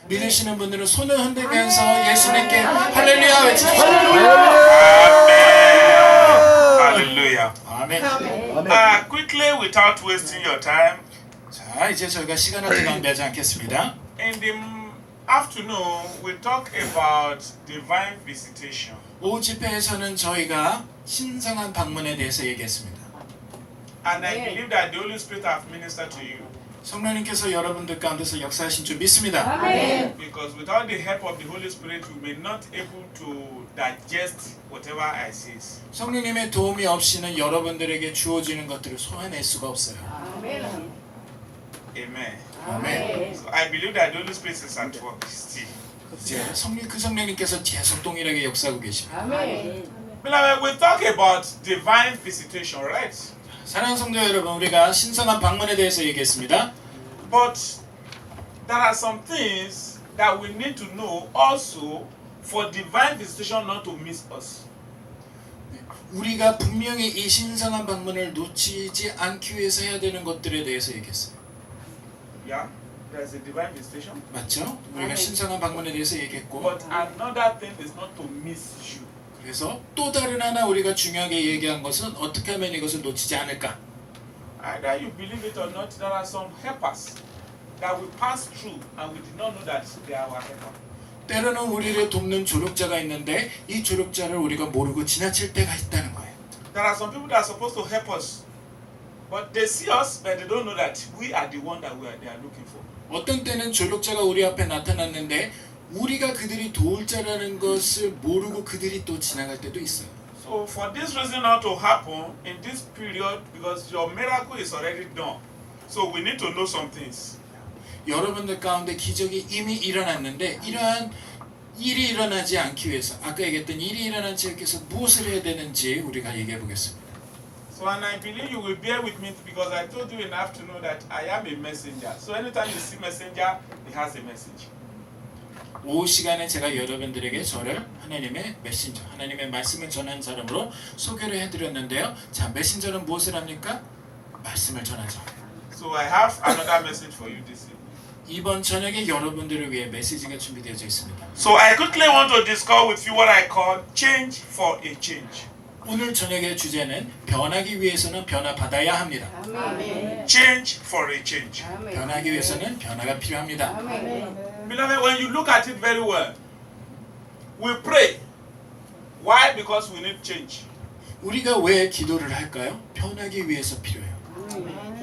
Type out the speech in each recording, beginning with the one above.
믿으시는 분들은 손을 흔들면서 예수님께 할렐루야 외치십시오. Hallelujah. 아멘. Quickly, without wasting your time, 자, 이제 저희가 시간을 낭비하지 않겠습니다. in the afternoon, we talk about divine visitation. 오후 집회에서는 저희가 신성한 방문에 대해서 얘기했습니다. And I believe that the Holy Spirit have ministered to you. 성령님께서 여러분들 가운데서 역사하신 줄 믿습니다. Because without the help of the Holy Spirit, we may not able to digest whatever I say. 성령님의 도움이 없이는 여러분들에게 주어지는 것들을 소화낼 수가 없어요. Amen. 아멘. So I believe that the Holy Spirit is at work still. 이제 성령님께서 계속 동일하게 역사하고 계십니다. Beloved, we talk about divine visitation, right? 사랑하는 성도 여러분, 우리가 신성한 방문에 대해서 얘기했습니다. But there are some things that we need to know also for divine visitation not to miss us. 우리가 분명히 이 신성한 방문을 놓치지 않기 위해서 해야 되는 것들에 대해서 얘기했어요. Yeah, there's a divine visitation. 맞죠? 우리가 신성한 방문에 대해서 얘기했고, But another thing is not to miss you. 그래서 또 다른 하나 우리가 중요하게 얘기한 것은 어떻게 하면 이것을 놓치지 않을까? Either you believe it or not, there are some helpers that we pass through and we did not know that they are our helper. 때로는 우리를 돕는 조력자가 있는데 이 조력자를 우리가 모르고 지나칠 때가 있다는 거예요. There are some people that are supposed to help us, but they see us, but they don't know that we are the one that they are looking for. 어떤 때는 조력자가 우리 앞에 나타났는데 우리가 그들이 도울 자라는 것을 모르고 그들이 또 지나갈 때도 있어요. So for this reason not to happen in this period, because your miracle is already done, so we need to know some things. 여러분들 가운데 기적이 이미 일어났는데 이러한 일이 일어나지 않기 위해서 아까 얘기했던 일이 일어나지 않기 위해서 무엇을 해야 되는지 우리가 얘기해 보겠습니다. So and I believe you will bear with me because I told you in the afternoon that I am a messenger. So anytime you see messenger, he has a message. 오후 시간에 제가 여러분들에게 저를 하나님의 메신저, 하나님의 말씀을 전하는 사람으로 소개를 해드렸는데요. 자, 메신저는 무엇을 합니까? 말씀을 전하죠. So I have another message for you this evening. 이번 저녁에 여러분들을 위해 메시지가 준비되어져 있습니다. So I quickly want to discuss with you what I call change for a change. 오늘 저녁의 주제는 변하기 위해서는 변화받아야 합니다. Change for a change. 변하기 위해서는 변화가 필요합니다. Beloved, when you look at it very well, we pray. Why? Because we need change. 우리가 왜 기도를 할까요? 변하기 위해서 필요해요.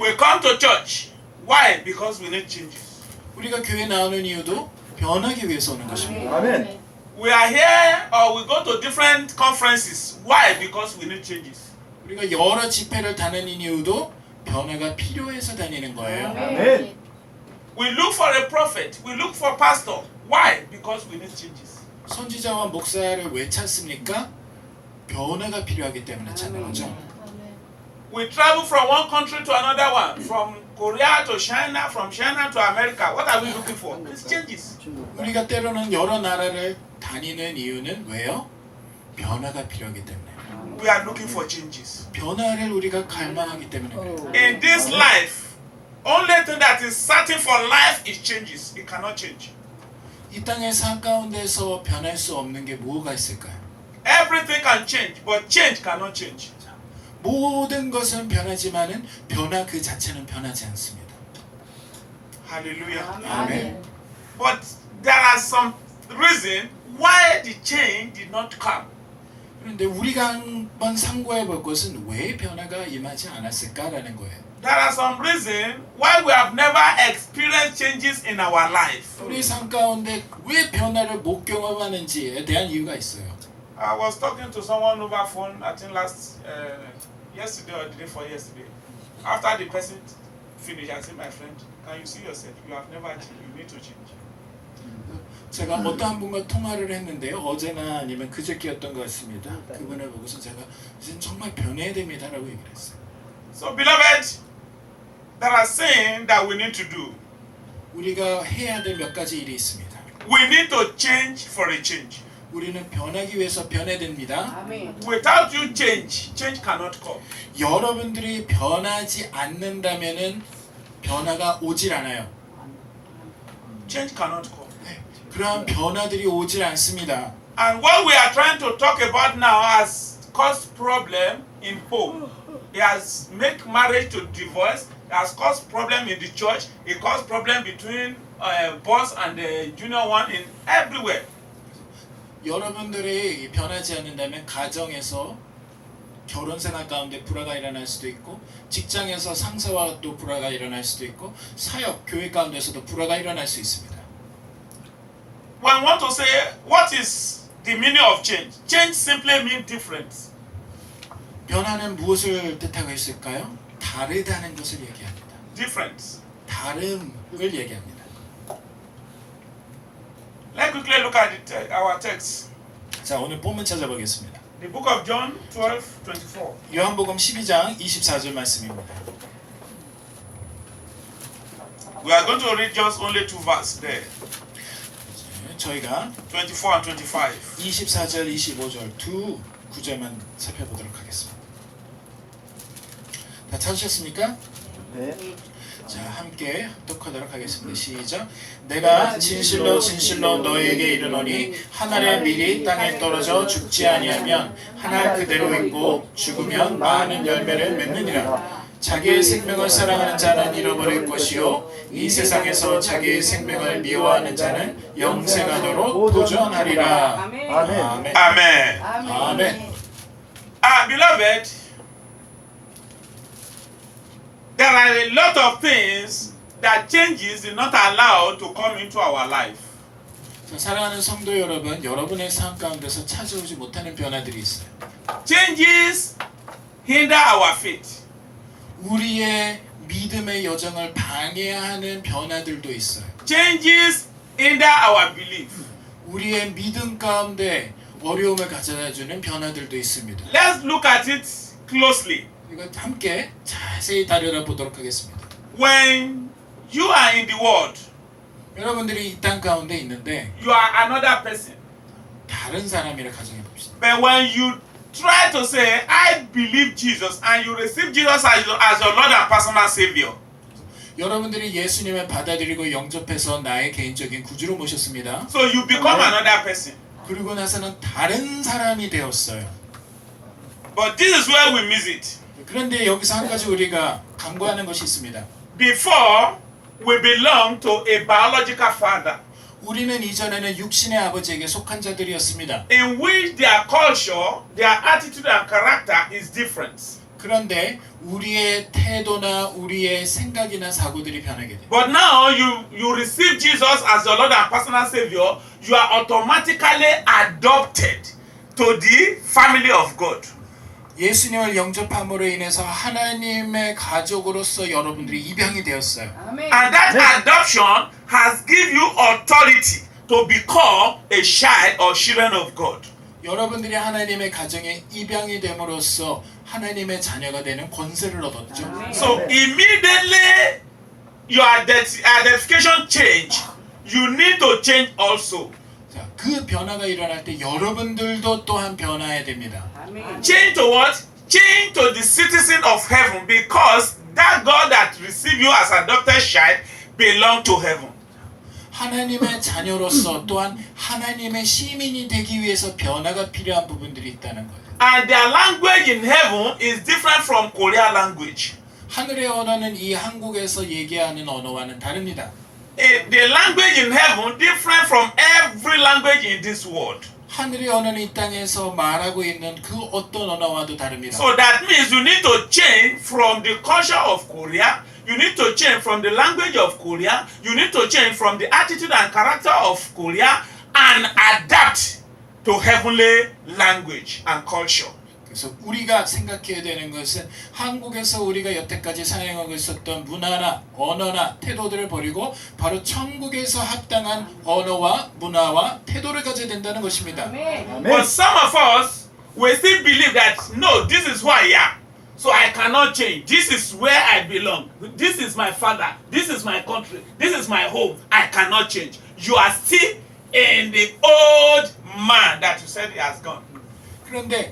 We come to church. Why? Because we need changes. 우리가 교회 나오는 이유도 변하기 위해서 오는 것입니다. 아멘. We are here or we go to different conferences. Why? Because we need changes. 우리가 여러 집회를 다니는 이유도 변화가 필요해서 다니는 거예요. 아멘. We look for a prophet. We look for pastor. Why? Because we need changes. 선지자와 목사를 왜 찾습니까? 변화가 필요하기 때문에 찾는 거죠. We travel from one country to another one, from Korea to China, from China to America. What are we looking for? It's changes. 우리가 때로는 여러 나라를 다니는 이유는 왜요? 변화가 필요하기 때문에. We are looking for changes. 변화를 우리가 갈망하기 때문에 그래요. In this life, only thing that is certain for life is changes. It cannot change. 이 땅의 삶 가운데서 변할 수 없는 게 뭐가 있을까요? Everything can change, but change cannot change. 모든 것은 변하지만은 변화 그 자체는 변하지 않습니다. Hallelujah. 아멘. But there are some reason why the change did not come. 그런데 우리가 한번 상고해 볼 것은 왜 변화가 임하지 않았을까라는 거예요. There are some reason why we have never experienced changes in our life. 우리 삶 가운데 왜 변화를 못 경험하는지에 대한 이유가 있어요. I was talking to someone over phone, I think yesterday or the day before yesterday. After the person finished, I said, my friend, can you see yourself? You have never changed. You need to change. 제가 어떤 분과 통화를 했는데요. 어제나 아니면 그저께였던 것 같습니다. 그분을 보고서 제가 이제 정말 변해야 됩니다라고 얘기를 했어요. So, beloved, there are things that we need to do. 우리가 해야 될 몇 가지 일이 있습니다. We need to change for a change. 우리는 변하기 위해서 변해야 됩니다. Without you change, change cannot come. 여러분들이 변하지 않는다면은 변화가 오질 않아요. Change cannot come. 그러한 변화들이 오질 않습니다. And what we are trying to talk about now has caused problem in home. It has made marriage to divorce. It has caused problem in the church. It caused problem between boss and the junior one in everywhere. 여러분들이 변하지 않는다면 가정에서 결혼 생활 가운데 불화가 일어날 수도 있고 직장에서 상사와 또 불화가 일어날 수도 있고 사역, 교회 가운데서도 불화가 일어날 수 있습니다. When I want to say what is the meaning of change? Change simply means difference. 변화는 무엇을 뜻하고 있을까요? 다르다는 것을 얘기합니다. Difference. 다름을 얘기합니다. Let's quickly look at our text. 자, 오늘 본문 찾아보겠습니다. The book of John 12:24. 요한복음 12장 24절 말씀입니다. We are going to read just only two verses there. 저희가 24 and 25. 24절, 25절 두 구절만 살펴보도록 하겠습니다. 다 찾으셨습니까? 네. 자, 함께 합독하도록 하겠습니다. 시작. 내가 진실로 진실로 너희에게 이르노니 한 알의 밀이 땅에 떨어져 죽지 아니하면 한 알 그대로 있고 죽으면 많은 열매를 맺느니라. 자기의 생명을 사랑하는 자는 잃어버릴 것이요 이 세상에서 자기의 생명을 미워하는 자는 영생하도록 도전하리라. 아멘. 아멘. Amen. 아멘. Beloved, there are a lot of things that changes is not allowed to come into our life. 자, 사랑하는 성도 여러분, 여러분의 삶 가운데서 찾아오지 못하는 변화들이 있어요. Changes hinder our faith. 우리의 믿음의 여정을 방해하는 변화들도 있어요. Changes hinder our belief. 우리의 믿음 가운데 어려움을 가져다주는 변화들도 있습니다. Let's look at it closely. 이거 함께 자세히 다려보도록 하겠습니다. When you are in the world, 여러분들이 이 땅 가운데 있는데 you are another person. 다른 사람이라 가정해 봅시다. But when you try to say, I believe Jesus, and you receive Jesus as your Lord and personal Savior, 여러분들이 예수님을 받아들이고 영접해서 나의 개인적인 구주로 모셨습니다. so you become another person. 그리고 나서는 다른 사람이 되었어요. But this is where we miss it. 그런데 여기서 한 가지 우리가 강구하는 것이 있습니다. Before, we belong to a biological father, 우리는 이전에는 육신의 아버지에게 속한 자들이었습니다. in which their culture, their attitude and character is different. 그런데 우리의 태도나 우리의 생각이나 사고들이 변하게 돼요. But now you receive Jesus as your Lord and personal Savior, you are automatically adopted to the family of God. 예수님을 영접함으로 인해서 하나님의 가족으로서 여러분들이 입양이 되었어요. And that adoption has given you authority to become a child or children of God. 여러분들이 하나님의 가정에 입양이 됨으로써 하나님의 자녀가 되는 권세를 얻었죠. So immediately your identification change, you need to change also. 자, 그 변화가 일어날 때 여러분들도 또한 변화해야 됩니다. Change to what? Change to the citizen of heaven, because that God that received you as adopted child belong to heaven. 하나님의 자녀로서 또한 하나님의 시민이 되기 위해서 변화가 필요한 부분들이 있다는 거예요. And their language in heaven is different from Korean language. 하늘의 언어는 이 한국에서 얘기하는 언어와는 다릅니다. The language in heaven different from every language in this world. 하늘의 언어는 이 땅에서 말하고 있는 그 어떤 언어와도 다릅니다. So that means you need to change from the culture of Korea. You need to change from the language of Korea. You need to change from the attitude and character of Korea and adapt to heavenly language and culture. 그래서 우리가 생각해야 되는 것은 한국에서 우리가 여태까지 사용하고 있었던 문화나 언어나 태도들을 버리고 바로 천국에서 합당한 언어와 문화와 태도를 가져야 된다는 것입니다. But some of us, we still believe that, no, this is who I am. So I cannot change. This is where I belong. This is my father. This is my country. This is my home. I cannot change. You are still in the old man that you said he has gone. 그런데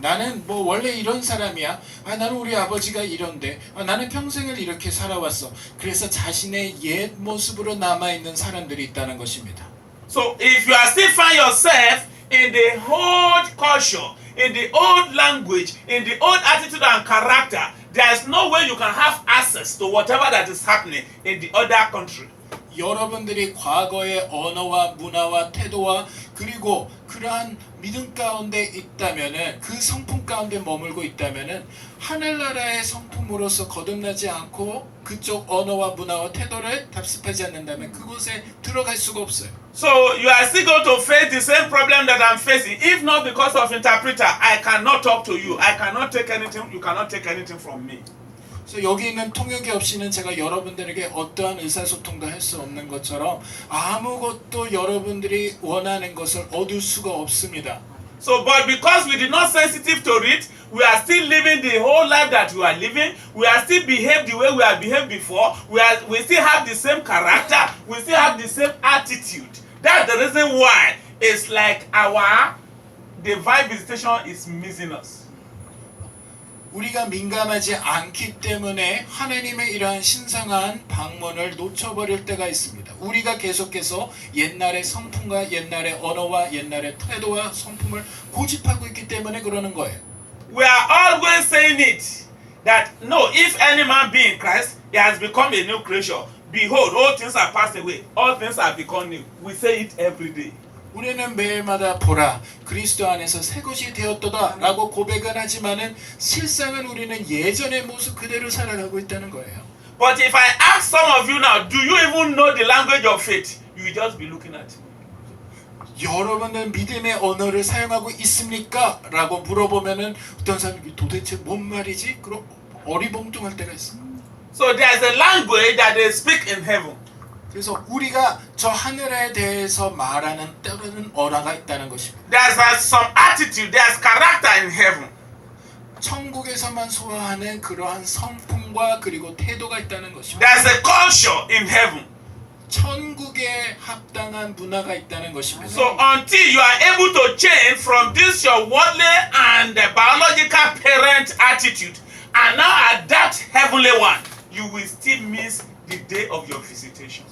나는 뭐 원래 이런 사람이야. 나는 우리 아버지가 이런데. 나는 평생을 이렇게 살아왔어. 그래서 자신의 옛 모습으로 남아있는 사람들이 있다는 것입니다. So if you are still find yourself in the old culture, in the old language, in the old attitude and character, there is no way you can have access to whatever that is happening in the other country. 여러분들이 과거의 언어와 문화와 태도와 그리고 그러한 믿음 가운데 있다면은 그 성품 가운데 머물고 있다면은 하늘나라의 성품으로서 거듭나지 않고 그쪽 언어와 문화와 태도를 답습하지 않는다면 그곳에 들어갈 수가 없어요. So you are still going to face the same problem that I'm facing. If not because of interpreter, I cannot talk to you. I cannot take anything. You cannot take anything from me. 그래서 여기 있는 통역이 없이는 제가 여러분들에게 어떠한 의사소통도 할 수 없는 것처럼 아무것도 여러분들이 원하는 것을 얻을 수가 없습니다. So, but because we did not sensitive to it, we are still living the whole life that we are living. We are still behave the way we have behaved before. We still have the same character. We still have the same attitude. That's the reason why it's like our divine visitation is missing us. 우리가 민감하지 않기 때문에 하나님의 이러한 신성한 방문을 놓쳐버릴 때가 있습니다. 우리가 계속해서 옛날의 성품과 옛날의 언어와 옛날의 태도와 성품을 고집하고 있기 때문에 그러는 거예요. We are always saying it that no, if any man be in Christ, he has become a new creature. Behold, all things are passed away, all things are become new. We say it every day. 우리는 매일마다 보라 그리스도 안에서 새 것이 되었도다 라고 고백은 하지만은 실상은 우리는 예전의 모습 그대로 살아가고 있다는 거예요. But if I ask some of you now, do you even know the language of faith? You will just be looking at me. 여러분은 믿음의 언어를 사용하고 있습니까? 라고 물어보면은 어떤 사람이 도대체 뭔 말이지? 그럼 어리벙뚱할 때가 있습니다. So there's a language that they speak in heaven. 그래서 우리가 저 하늘에 대해서 말하는 때로는 언어가 있다는 것입니다. There's some attitude, there's character in heaven. 천국에서만 소화하는 그러한 성품과 그리고 태도가 있다는 것입니다. There's a culture in heaven. 천국에 합당한 문화가 있다는 것입니다. So until you are able to change from this your worldly and biological parent attitude and now adapt heavenly one, you will still miss the day of your visitation.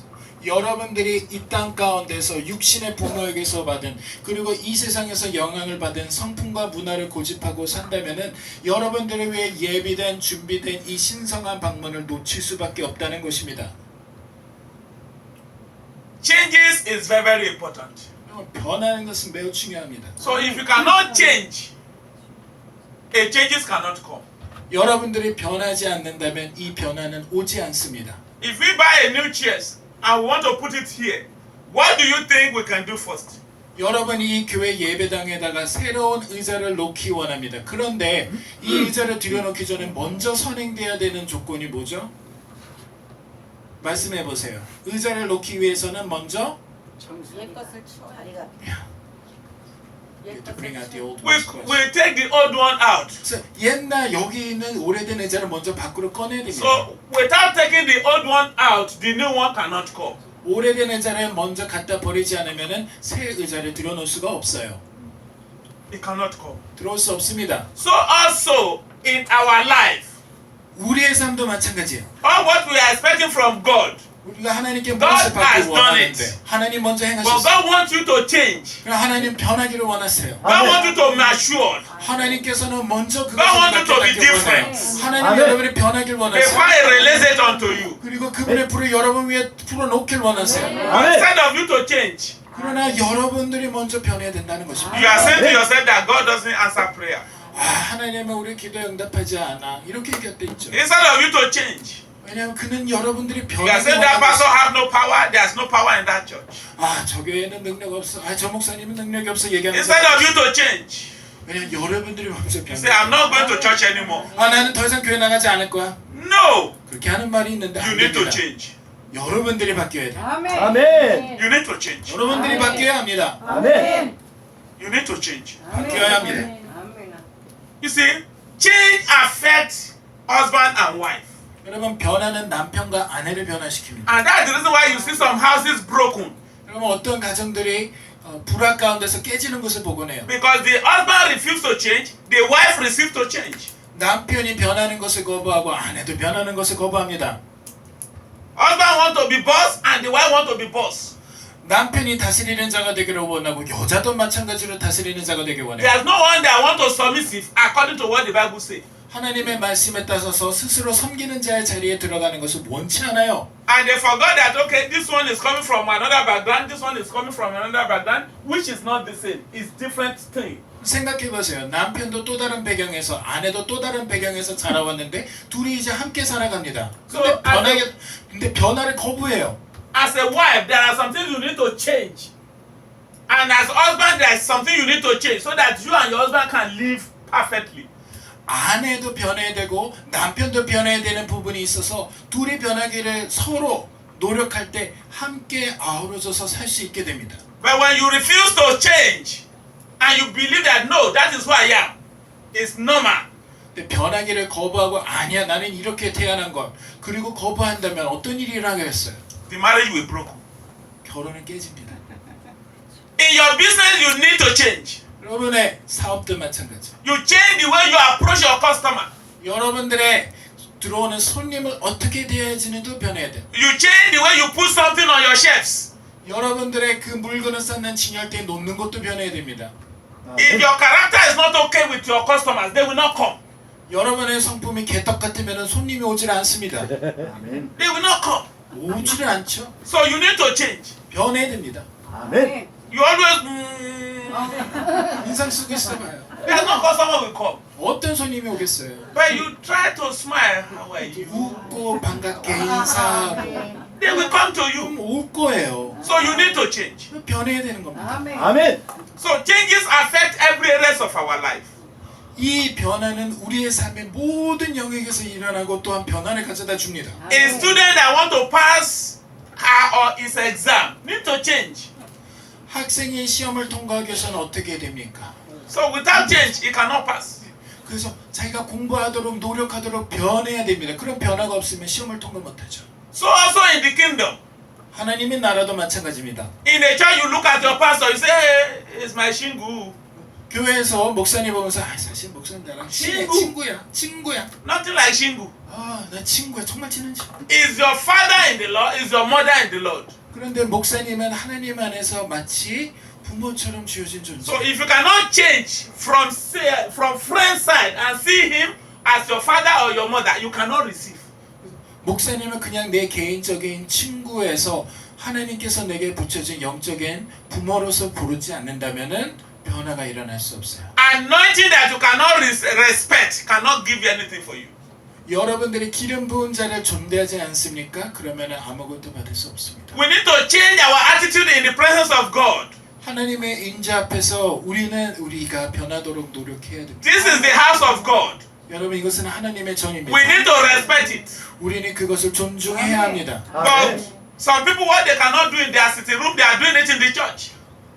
여러분들이 이 땅 가운데서 육신의 부모에게서 받은 그리고 이 세상에서 영향을 받은 성품과 문화를 고집하고 산다면은 여러분들을 위해 예비된 준비된 이 신성한 방문을 놓칠 수밖에 없다는 것입니다. Changes is very, very important. 변하는 것은 매우 중요합니다. So if you cannot change, changes cannot come. 여러분들이 변하지 않는다면 이 변화는 오지 않습니다. If we buy a new chairs and we want to put it here, what do you think we can do first? 여러분 이 교회 예배당에다가 새로운 의자를 놓기 원합니다. 그런데 이 의자를 들여놓기 전에 먼저 선행돼야 되는 조건이 뭐죠? 말씀해 보세요. 의자를 놓기 위해서는 먼저 옛 것을 치워야 to bring out the old We ones. take the old one out. 그래서 옛날 여기 있는 오래된 의자를 먼저 밖으로 꺼내야 됩니다. So without taking the old one out, the new one cannot come. 오래된 의자를 먼저 갖다 버리지 않으면은 새 의자를 들여놓을 수가 없어요. It cannot come. 들어올 수 없습니다. So also in our life, 우리의 삶도 마찬가지예요. all what we are expecting from God, 우리가 하나님께 God 무엇을 has 받기 done 원하는데 it. 하나님 먼저 but 행하셨어요. God wants you to change. 그럼 하나님 변하기를 원하세요. God wants you to mature. 하나님께서는 먼저 God wants you to be 그것을 맡게 원해요. different. 하나님 아멘. 여러분이 변하길 Before 원하세요. He releases it unto you. 그리고 그분의 불을 여러분 위에 풀어놓길 원하세요. 아멘. Instead of you to change, 그러나 여러분들이 먼저 변해야 된다는 것입니다. you are saying to yourself that God doesn't answer prayer. 아, 하나님은 우리 기도에 응답하지 않아. 이렇게 얘기할 때 있죠. Instead of you to change, 왜냐하면 그는 여러분들이 you are 변하길 saying that 원하고 pastor 있어요. have no power. There's no power in that church. 아, 저 교회는 능력 없어. 아, 저 목사님은 능력이 없어. 얘기하는 Instead 사람. of you to change, 왜냐하면 여러분들이 먼저 you say, I'm 변해. not going to church anymore. 아, 나는 더 이상 교회 나가지 않을 거야. No, 그렇게 하는 말이 있는데 you 안 need to 됩니다. change. 여러분들이 바뀌어야 돼. 아멘. 아멘. You need to change. 여러분들이 바뀌어야 합니다. 아멘. You need to change. 바뀌어야 합니다. 아멘. You see, change affects husband and wife. 여러분 변화는 남편과 아내를 변화시킵니다. And that's the reason why you see some houses broken. 여러분 어떤 가정들이 불화 가운데서 깨지는 것을 보곤 해요. Because the husband refused to change, the wife refused to change. 남편이 변하는 것을 거부하고 아내도 변하는 것을 거부합니다. Husband want to be boss and the wife want to be boss. 남편이 다스리는 자가 되기를 원하고 여자도 마찬가지로 다스리는 자가 되길 원해요. There's no one that want to submissive according to what the Bible says. 하나님의 말씀에 따라서 스스로 섬기는 자의 자리에 들어가는 것을 원치 않아요. And they forgot that, okay, this one is coming from another background, this one is coming from another background, which is not the same. It's different thing. 생각해 보세요. 남편도 또 다른 배경에서, 아내도 또 다른 배경에서 자라왔는데 둘이 이제 함께 살아갑니다. 근데 변화를 거부해요. As a wife, there are some things you need to change. And as a husband, there is something you need to change so that you and your husband can live perfectly. 아내도 변해야 되고 남편도 변해야 되는 부분이 있어서 둘이 변하기를 서로 노력할 때 함께 아우러져서 살 수 있게 됩니다. But when you refuse to change and you believe that no, that is who I am, it's normal. 근데 변하기를 거부하고 아니야 나는 이렇게 태어난 걸 그리고 거부한다면 어떤 일이 일어나겠어요? The marriage will broken. 결혼은 깨집니다. In your business, you need to change. 여러분의 사업도 마찬가지. You change the way you approach your customer. 여러분들의 들어오는 손님을 어떻게 대해지는도 변해야 돼요. You change the way you put something on your shelves. 여러분들의 그 물건을 쌓는 진열대에 놓는 것도 변해야 됩니다. If your character is not okay with your customers, they will not come. 여러분의 성품이 개떡 같으면 손님이 오질 않습니다. 아멘. They will not come. 오지를 않죠. So you need to change. 변해야 됩니다. 아멘. You always, 인상 쓰고 있어봐요. there's no customer will come. 어떤 손님이 오겠어요? But you try to smile. How are you? 웃고 반갑게 인사하고 They will come to you. 그럼 올 거예요. So you need to change. 변해야 되는 겁니다. 아멘. So changes affect every area of our life. 이 변화는 우리의 삶의 모든 영역에서 일어나고 또한 변화를 가져다 줍니다. A student that want to pass her or his exam need to change. 학생이 시험을 통과하기 위해서는 어떻게 해야 됩니까? So without change, he cannot pass. 그래서 자기가 공부하도록 노력하도록 변해야 됩니다. 그런 변화가 없으면 시험을 통과 못하죠. So also in the kingdom, 하나님의 나라도 마찬가지입니다. in the church, you look at your pastor, you say, hey, it's my shingu. 교회에서 목사님 보면서 사실 목사님 나랑 친구야. Nothing like shingu. 나 친구야. 정말 친한 친구. Is your father in the Lord? Is your mother in the Lord? 그런데 목사님은 하나님 안에서 마치 부모처럼 지어진 존재. So if you cannot change from friend side and see him as your father or your mother, you cannot receive. 목사님은 그냥 내 개인적인 친구에서 하나님께서 내게 붙여진 영적인 부모로서 부르지 않는다면은 변화가 일어날 수 없어요. Anointing that you cannot respect cannot give you anything for you. 여러분들이 기름 부은 자를 존대하지 않습니까? 그러면은 아무것도 받을 수 없습니다. We need to change our attitude in the presence of God. 하나님의 인자 앞에서 우리가 변하도록 노력해야 됩니다. This is the house of God. 여러분 이것은 하나님의 전입니다. We need to respect it. 우리는 그것을 존중해야 합니다. But some people, what they cannot do in their sitting room, they are doing it in the church.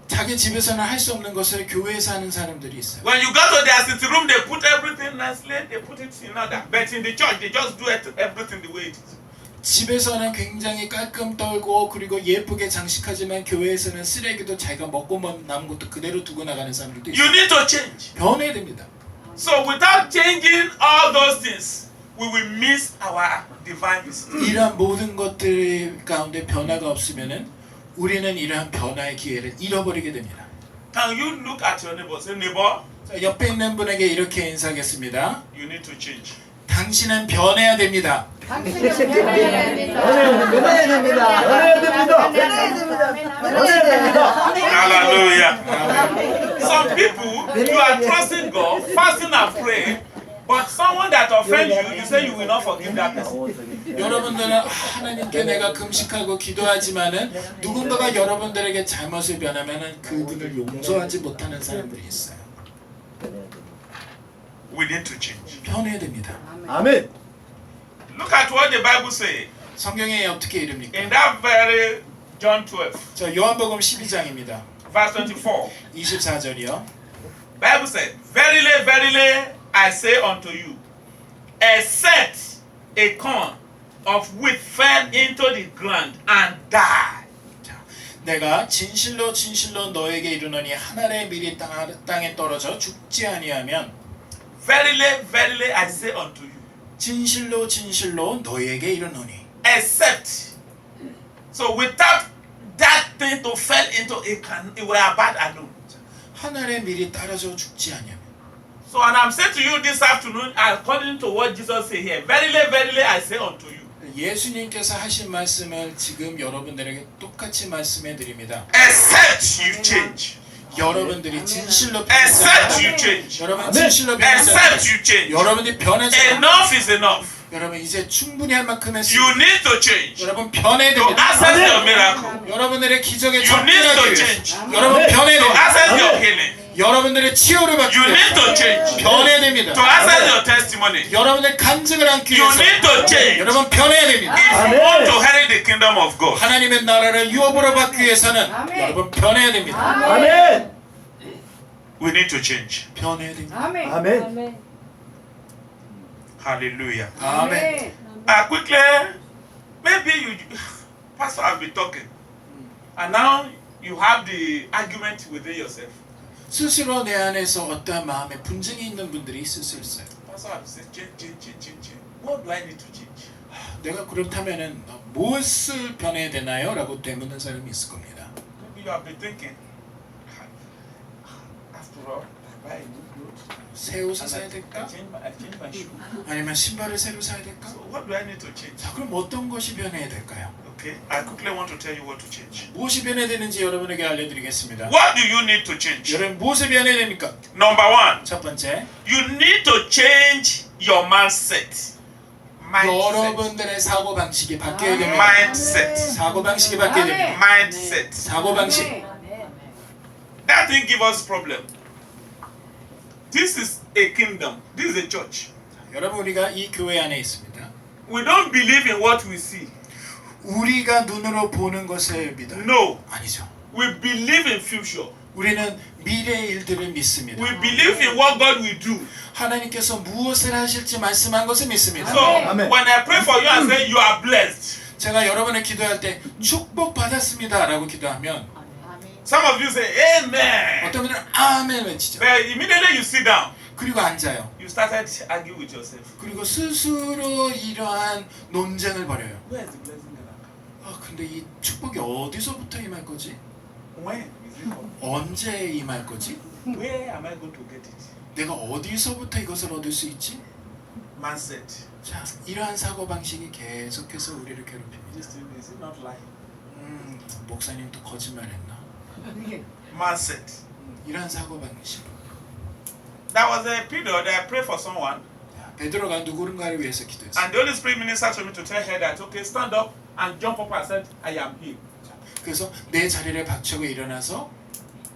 자기 집에서는 할 수 없는 것을 교회에서 하는 사람들이 있어요. When you go to their sitting room, they put everything nicely, they put it in order. But in the church, they just do everything the way it is. 집에서는 굉장히 깔끔 떨고 그리고 예쁘게 장식하지만 교회에서는 쓰레기도 자기가 먹고 남은 것도 그대로 두고 나가는 사람들도 있어요. You need to change. 변해야 됩니다. So without changing all those things, we will miss our divine visit. 이러한 모든 것들 가운데 변화가 없으면은 우리는 이러한 변화의 기회를 잃어버리게 됩니다. Can you look at your neighbor? Say, neighbor, 자, 옆에 있는 분에게 이렇게 인사하겠습니다. you need to change. 당신은 변해야 됩니다. 당신은 변해야 됩니다. 변해야 됩니다. 변해야 됩니다. 변해야 됩니다. Hallelujah. Some people, you are trusting God, fasting and praying, but someone that offends you, you say you will not forgive that person. 여러분들은 하나님께 내가 금식하고 기도하지만은 누군가가 여러분들에게 잘못을 변하면은 그분을 용서하지 못하는 사람들이 있어요. We need to change. 변해야 됩니다. 아멘. Look at what the Bible says 성경에 어떻게 이릅니까? in that very John 12, 자, 요한복음 12장입니다. verse 24. 24절이요. Bible says, verily, verily, I say unto you, except a corn of wheat fell into the ground and died. 자, 내가 진실로 진실로 너에게 이르노니 한 알의 밀이 땅에 떨어져 죽지 아니하면 Verily, verily, I say unto you, 진실로 진실로 너에게 이르노니. except. So without that thing to fall into it were bad alone. 하늘의 미리 따라져 죽지 아니하면. So, and I'm saying to you this afternoon, according to what Jesus said here, verily, verily, I say unto you, 예수님께서 하신 말씀을 지금 여러분들에게 똑같이 말씀해 드립니다. except you change, 여러분들이 진실로 except you change, 여러분 진실로 변하지 except you change, 여러분들이 변하지 enough is enough. 여러분 이제 충분히 할 만큼 You 했습니다. need to change 여러분 변해야 to 됩니다. access your miracle, 여러분들의 기적에 You need to 접근하기 change. 위해서 여러분 변해야 to 됩니다. access your healing. 여러분들의 치유를 받기 You need to 위해서 change 변해야 됩니다. to access your testimony. 여러분의 간증을 안기 You 위해서 need to change 여러분 변해야 됩니다. if you want to inherit the kingdom of God. 하나님의 나라를 유업으로 받기 위해서는 여러분 변해야 됩니다. 아멘. We need to change. 변해야 됩니다. 아멘. Hallelujah. 아멘. Quickly, maybe you, Pastor, I've been talking, and now you have the argument within yourself. 스스로 내 안에서 어떠한 마음의 분쟁이 있는 분들이 있을 수 있어요. Pastor, I've said change. What do I need to change? 내가 그렇다면은 무엇을 변해야 되나요? 라고 되묻는 사람이 있을 겁니다. Maybe you have been thinking, after all, I buy a new clothes. 새 옷을 And 사야 I 될까? change my shoe. 아니면 신발을 새로 사야 될까? So what do I need to change? 자, 그럼 어떤 것이 변해야 될까요? Okay, I quickly want to tell you what to change. 무엇이 변해야 되는지 여러분에게 알려드리겠습니다. What do you need to change? 여러분 무엇을 변해야 됩니까? Number one, 첫 번째, you need to change your mindset. 여러분들의 사고 방식이 바뀌어야 됩니다. Mindset. 사고 방식이 바뀌어야 됩니다. Mindset. 사고 방식. That thing give us problem. This is a kingdom. This is a church. 여러분 우리가 이 교회 안에 있습니다. We don't believe in what we see. 우리가 눈으로 보는 것을 믿어요. No. 아니죠. We believe in future. 우리는 미래의 일들을 믿습니다. We believe in what God will do. 하나님께서 무엇을 하실지 말씀한 것을 믿습니다. So Amen. when I pray for you and say you are blessed, 제가 여러분을 기도할 때 축복 받았습니다 라고 기도하면 some of you say amen. 어떤 분들은 아멘 외치죠. But immediately you sit down, 그리고 앉아요. you started arguing with yourself. 그리고 스스로 이러한 논쟁을 벌여요. Where is the blessing gonna come? 아 근데 이 축복이 어디서부터 임할 거지? When is it coming? 언제 임할 거지? Where am I going to get it? 내가 어디서부터 이것을 얻을 수 있지? Mindset. 자, 이러한 사고 방식이 계속해서 우리를 괴롭힙니다. This thing is it not lying? 목사님 또 거짓말했나? Mindset. 이러한 사고 방식. There was a period I prayed for someone, 베드로가 누군가를 위해서 기도했어요. and the Holy Spirit ministered to me to tell her that, okay, stand up and jump up and said, I am healed. 그래서 내 자리를 박차고 일어나서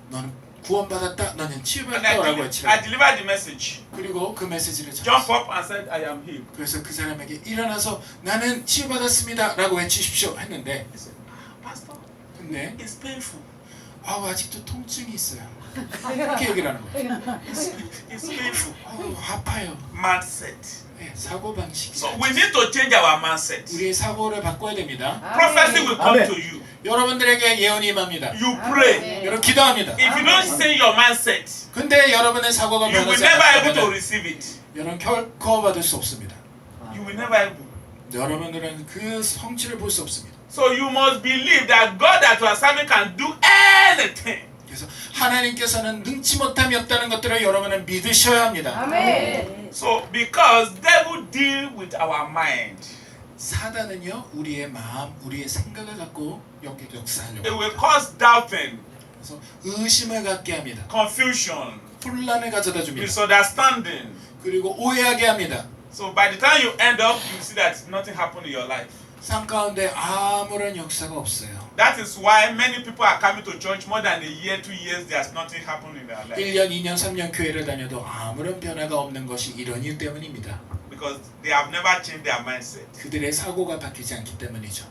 너는 구원받았다, 너는 And 치유받았다라고 I 외치라. delivered the message. 그리고 그 메시지를 Jump 전했어요. up and said, I am healed. 그래서 그 사람에게 일어나서 나는 치유받았습니다라고 외치십시오 했는데, He said, Pastor, 근데 it's painful. 아직도 통증이 있어요. 이렇게 얘기를 하는 거예요. It's painful. 아파요. Mindset. 네, 사고 방식이. So we need to change our mindset. 우리의 사고를 바꿔야 됩니다. Prophecy will come Amen. to you. 여러분들에게 예언이 임합니다. You pray. 여러분 기도합니다. If you don't change your mindset, 근데 여러분의 사고가 you will 변하지 never able to 않으면 receive it. 여러분 결코 받을 수 없습니다. You will never able. 여러분들은 그 성취를 볼 수 없습니다. So you must believe that God that you are serving can do anything. 그래서 하나님께서는 능치 못함이 없다는 것들을 여러분은 믿으셔야 합니다. So because devil deal with our mind, 사단은요 우리의 마음, 우리의 생각을 갖고 역사하려고 it will 합니다. cause doubting, 그래서 의심을 갖게 합니다. confusion, 혼란을 가져다 줍니다. misunderstanding. 그리고 오해하게 합니다. So by the time you end up, you see that nothing happened in your life. 삶 가운데 아무런 역사가 없어요. That is why many people are coming to church more than a year, 2 years. There's nothing happening in their life 1년, 2년, 3년 교회를 다녀도 아무런 변화가 없는 것이 이런 이유 때문입니다. because they have never changed their mindset. 그들의 사고가 바뀌지 않기 때문이죠.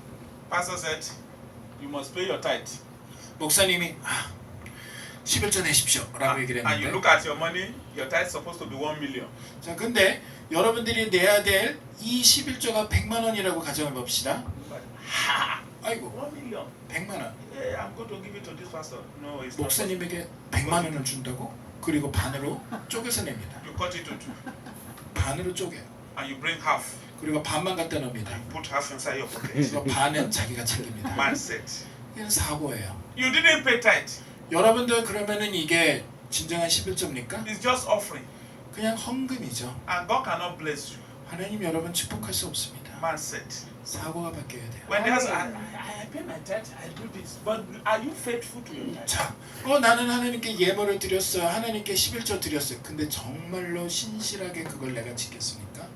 Pastor said, "You must pay your tithe." 목사님이 11조 내십시오 라고 얘기를 And you 했는데, look at your money, your tithe is supposed to be 1 million. 자 근데 여러분들이 내야 될 이 11조가 100만 원이라고 가정을 봅시다. But, ha! 아이고 1 million. 100만 원. Yeah, I'm going to give it to this pastor. No, it's not. 목사님에게 100만 원을 준다고? 그리고 반으로 쪼개서 냅니다. You cut it to 2, 반으로 쪼개요. and you bring half. 그리고 반만 갖다 놓습니다. You put half inside your pocket. 그리고 반은 자기가 챙깁니다. Mindset. 이건 사고예요. You didn't pay tithe. 여러분들 그러면은 이게 진정한 11조입니까? It's just offering. 그냥 헌금이죠. And God cannot bless you. 하나님 여러분 축복할 수 없습니다. Man said. 사고가 바뀌어야 돼요. When they ask, I pay my tithe, I do this. But are you faithful to your tithe? 자, 나는 하나님께 예물을 드렸어요. 하나님께 11조 드렸어요. 근데 정말로 신실하게 그걸 내가 지켰습니까?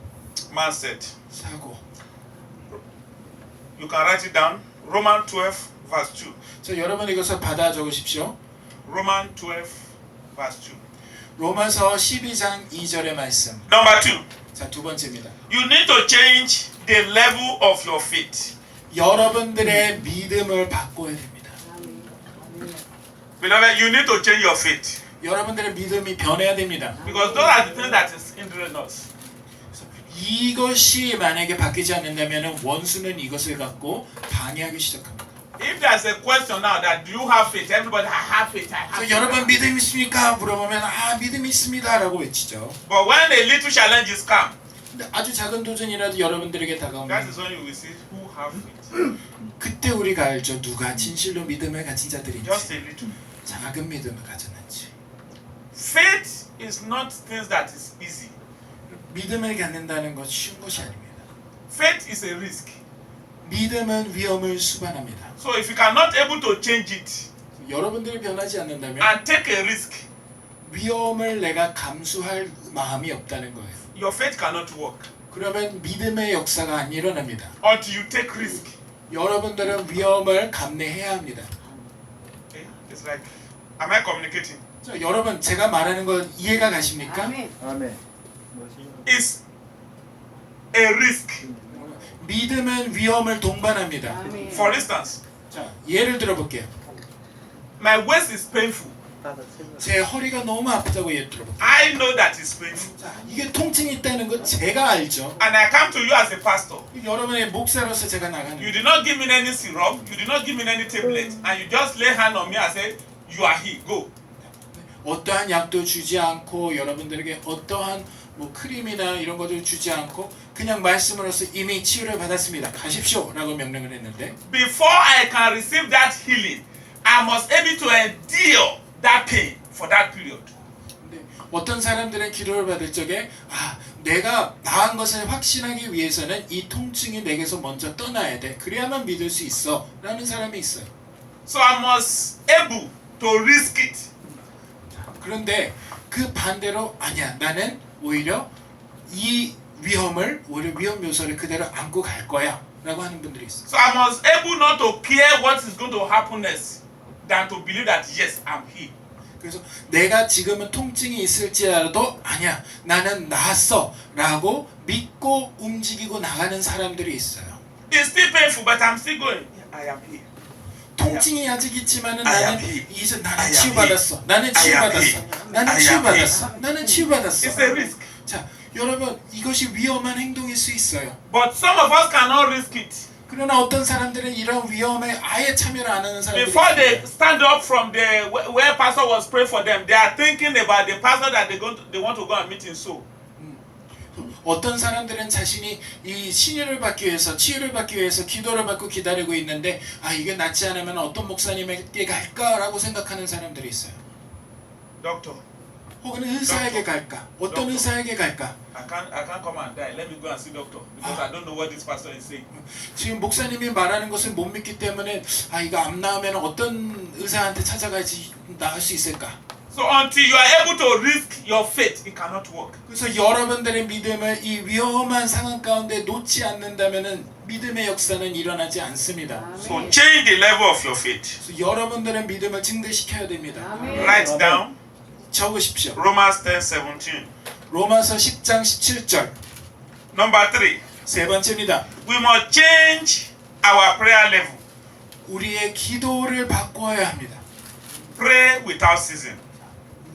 Man said. 사고. You can write it down. Romans 12 verse 2. 자, 여러분 이것을 받아 적으십시오. Romans 12 verse 2. 로마서 12장 2절의 말씀. Number 2. 자, 두 번째입니다. You need to change the level of your faith. 여러분들의 믿음을 바꿔야 됩니다. Beloved, you need to change your faith. 여러분들의 믿음이 변해야 됩니다. Because those are the things that is hindering us. 이것이 만약에 바뀌지 않는다면 원수는 이것을 갖고 방해하기 시작합니다. If there's a question now that do you have faith, everybody, I have faith, I have faith. 여러분 믿음 있습니까? 물어보면 믿음이 있습니다라고 외치죠. But when a little challenges come, 근데 아주 작은 도전이라도 여러분들에게 that 다가오면 is when you will see who have faith. 그때 우리가 알죠. 누가 진실로 믿음을 가진 자들인지. Just a little. 작은 믿음을 가졌는지. Faith is not things that is easy. 믿음을 갖는다는 것 쉬운 것이 아닙니다. Faith is a risk. 믿음은 위험을 수반합니다. So if you cannot able to change it 여러분들이 변하지 않는다면 and take a risk, 위험을 내가 감수할 마음이 없다는 거예요. your faith cannot work 그러면 믿음의 역사가 안 일어납니다. until you take risk. 여러분들은 위험을 감내해야 합니다. Okay? It's like, am I communicating? 자, 여러분 제가 말하는 건 이해가 가십니까? 아멘. 아멘. It's a risk. 믿음은 위험을 동반합니다. 아멘. For instance, 자, 예를 들어 볼게요. my waist is painful. 제 허리가 너무 아프다고 예를 들어 볼게요. I know that it's painful. 자, 이게 통증이 있다는 거 제가 알죠. And I come to you as a pastor. 여러분의 목사로서 제가 나가는 You did not give me any syrup, you did not give me any tablet, and you just lay hand on me and say, you are healed, go. 어떠한 약도 주지 않고 여러분들에게 어떠한 뭐 크림이나 이런 것들 주지 않고 그냥 말씀으로써 이미 치유를 받았습니다. 가십시오 라고 명령을 했는데 Before I can receive that healing, I must able to endure that pain for that period. 근데 어떤 사람들은 기도를 받을 적에 내가 나은 것을 확신하기 위해서는 이 통증이 내게서 먼저 떠나야 돼. 그래야만 믿을 수 있어 라는 사람이 있어요. So I must able to risk it. 그런데 그 반대로 아니야. 나는 오히려 이 위험을 오히려 위험 요소를 그대로 안고 갈 거야 라고 하는 분들이 있어요. So I must able not to care what is going to happen next than to believe that yes, I'm healed. 그래서 내가 지금은 통증이 있을지라도 아니야. 나는 나았어 라고 믿고 움직이고 나가는 사람들이 있어요. It's still painful, but I'm still going. I am healed. 통증이 아직 있지만은 I am 나는 healed. 이제 I 나는 am 치유받았어. 나는 I am 치유받았어. healed. 나는 I am 치유받았어. 나는 치유받았어. It's a risk. 자, 여러분 이것이 위험한 행동일 수 있어요. But some of us cannot risk it. 그러나 어떤 사람들은 이런 위험에 아예 참여를 안 하는 사람들이 Before they 있어요. stand up from the where pastor was praying for them, they are thinking about the pastor that they want to go and meet in Seoul. 어떤 사람들은 자신이 이 신유를 받기 위해서 치유를 받기 위해서 기도를 받고 기다리고 있는데 이게 낫지 않으면 어떤 목사님에게 갈까라고 생각하는 사람들이 있어요. Doctor, 혹은 의사에게 갈까? 어떤 의사에게 갈까? I can't come and die. Let me go and see doctor because I don't know what this pastor is saying. 지금 목사님이 말하는 것을 못 믿기 때문에 이거 안 나으면 어떤 의사한테 찾아가야지 나을 수 있을까? So until you are able to risk your faith, it cannot work. 그래서 여러분들의 믿음을 이 위험한 상황 가운데 놓지 않는다면은 믿음의 역사는 일어나지 않습니다. So change the level of your faith. 그래서 여러분들의 믿음을 증대시켜야 됩니다. 아멘. Write down 적으십시오. Romans 10:17. 로마서 10장 17절. Number 3, 세 번째입니다. we must change our prayer level. 우리의 기도를 바꿔야 합니다. Pray without ceasing.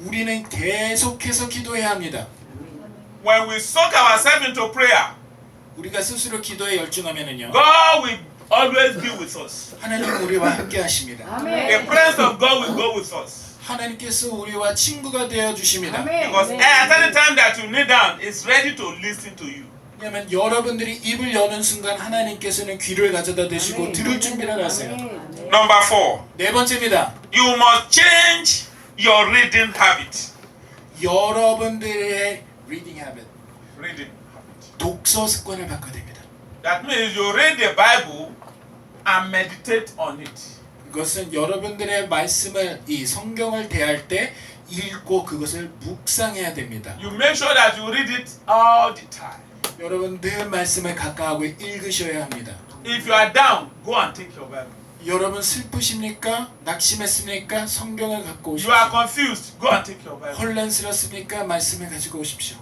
우리는 계속해서 기도해야 합니다. When we soak ourselves into prayer, 우리가 스스로 기도에 열중하면은요. God will always be with us. 하나님 우리와 함께 하십니다. The presence of God will go with us. 하나님께서 우리와 친구가 되어 주십니다. 아멘. Because at any time that you kneel down, it's ready to listen to you. 왜냐하면 여러분들이 입을 여는 순간 하나님께서는 귀를 가져다 대시고 아멘. 들을 준비를 하세요. 아멘. Number 4, 네 번째입니다. you must change your reading habit. 여러분들의 reading habit, Reading habit. 독서 습관을 바꿔야 됩니다. That means you read the Bible and meditate on it. 이것은 여러분들의 말씀을, 이 성경을 대할 때 읽고 그것을 묵상해야 됩니다. You make sure that you read it all the time. 여러분 늘 말씀을 가까하고 읽으셔야 합니다. If you are down, go and take your Bible. 여러분 슬프십니까? 낙심했습니까? 성경을 갖고 You are 오십시오. confused, go and take your Bible. 혼란스럽습니까? 말씀을 가지고 오십시오.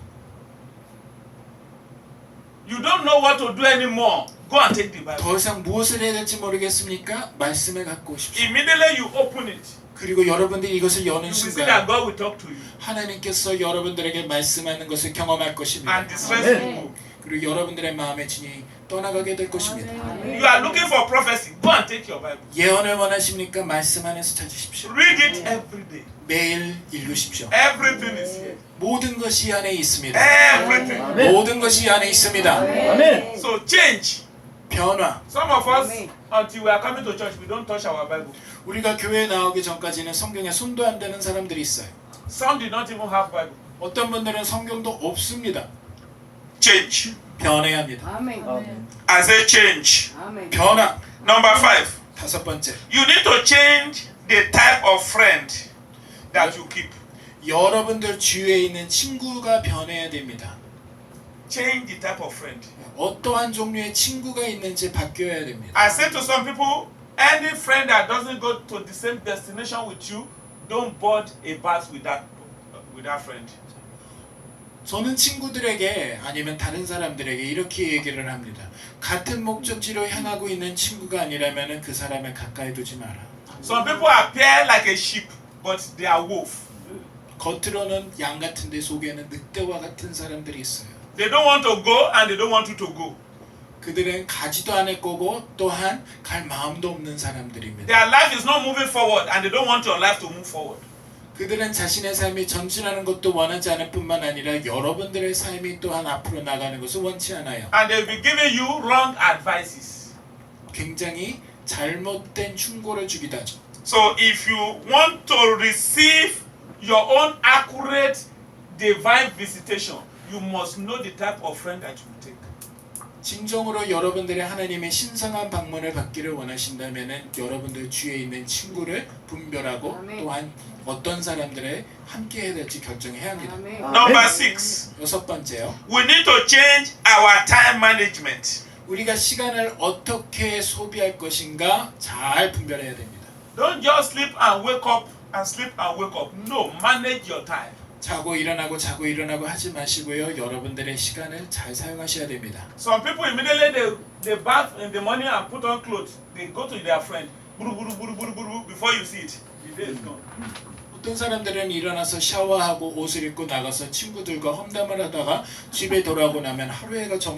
You don't know what to do anymore, go and take the Bible. 더 이상 무엇을 해야 될지 모르겠습니까? 말씀을 갖고 오십시오. Immediately you open it, 그리고 여러분들이 이것을 you 여는 will see 순간 that God will talk to you 하나님께서 여러분들에게 말씀하는 것을 경험할 것입니다. and the stress will go. 그리고 여러분들의 마음의 진이 떠나가게 될 것입니다. You are looking for prophecy, go and take your Bible. 예언을 원하십니까? 말씀 안에서 찾으십시오. Read it every day. 매일 읽으십시오. Everything is here. 모든 것이 이 안에 있습니다. Everything. 아멘. 모든 것이 이 안에 있습니다. 아멘. So change. 변화. Some of us, until we are coming to church, we don't touch our Bible. 우리가 교회에 나오기 전까지는 성경에 손도 안 대는 사람들이 있어요. Some did not even have Bible. 어떤 분들은 성경도 없습니다. Change. 변해야 합니다. 아멘. I say change. 아멘. 변화. Number 5. 다섯 번째. You need to change the type of friend that you keep. 여러분들 주위에 있는 친구가 변해야 됩니다. Change the type of friend. 어떠한 종류의 친구가 있는지 바뀌어야 됩니다. I say to some people, any friend that doesn't go to the same destination with you, don't board a bus with that friend. 저는 친구들에게 아니면 다른 사람들에게 이렇게 얘기를 합니다. 같은 목적지로 향하고 있는 친구가 아니라면 그 사람을 가까이 두지 마라. Some people appear like a sheep, but they are wolf. 겉으로는 양 같은데 속에는 늑대와 같은 사람들이 있어요. They don't want to go and they don't want you to go. 그들은 가지도 않을 거고 또한 갈 마음도 없는 사람들입니다. Their life is not moving forward and they don't want your life to move forward. 그들은 자신의 삶이 전진하는 것도 원하지 않을 뿐만 아니라 여러분들의 삶이 또한 앞으로 나가는 것을 원치 않아요. And they'll be giving you wrong advices. 굉장히 잘못된 충고를 주기도 하죠. So if you want to receive your own accurate divine visitation, you must know the type of friend that you take. 진정으로 여러분들의 하나님의 신성한 방문을 받기를 원하신다면 여러분들 주위에 있는 친구를 분별하고 아멘. 또한 어떤 사람들을 함께 해야 될지 결정해야 합니다. 아멘. Number 6, 여섯 번째요. we need to change our time management. 우리가 시간을 어떻게 소비할 것인가 잘 분별해야 됩니다. Don't just sleep and wake up and sleep and wake up. No, manage your time. 자고 일어나고 하지 마시고요. 여러분들의 시간을 잘 사용하셔야 됩니다. Some people immediately they bath in the morning and put on clothes. They go to their friend. Buru, buru, buru, buru, buru, before you see it, the day is gone. 어떤 사람들은 일어나서 샤워하고 옷을 입고 나가서 친구들과 험담을 하다가 집에 돌아오고 나면 하루가 저물